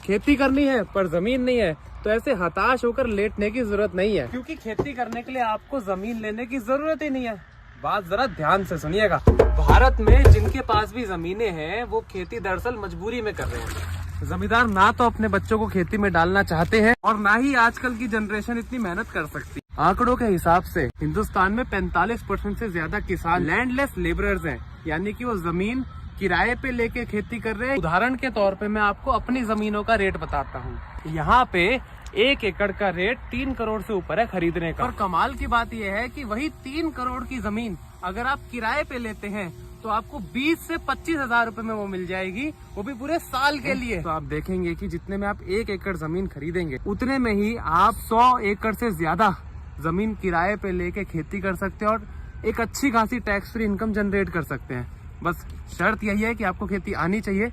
खेती करनी है पर जमीन नहीं है तो ऐसे हताश होकर लेटने की जरूरत नहीं है, क्योंकि खेती करने के लिए आपको जमीन लेने की जरूरत ही नहीं है। बात जरा ध्यान से सुनिएगा। भारत में जिनके पास भी जमीनें हैं वो खेती दरअसल मजबूरी में कर रहे हैं। जमींदार ना तो अपने बच्चों को खेती में डालना चाहते हैं और ना ही आजकल की जनरेशन इतनी मेहनत कर सकती। आंकड़ों के हिसाब से हिंदुस्तान में 45% से ज्यादा किसान लैंडलेस लेबरर्स हैं, यानी कि वो जमीन किराए पे लेके खेती कर रहे हैं। उदाहरण के तौर पे मैं आपको अपनी जमीनों का रेट बताता हूँ। यहाँ पे 1 एकड़ का रेट 3 करोड़ से ऊपर है खरीदने का। और कमाल की बात यह है कि वही 3 करोड़ की जमीन अगर आप किराए पे लेते हैं तो आपको 20 से 25 हजार रुपए में वो मिल जाएगी, वो भी पूरे साल के लिए। तो आप देखेंगे कि जितने में आप 1 एकड़ जमीन खरीदेंगे उतने में ही आप 100 एकड़ से ज्यादा जमीन किराए पे लेके खेती कर सकते हैं और एक अच्छी खासी टैक्स फ्री इनकम जनरेट कर सकते हैं। बस शर्त यही है कि आपको खेती आनी चाहिए।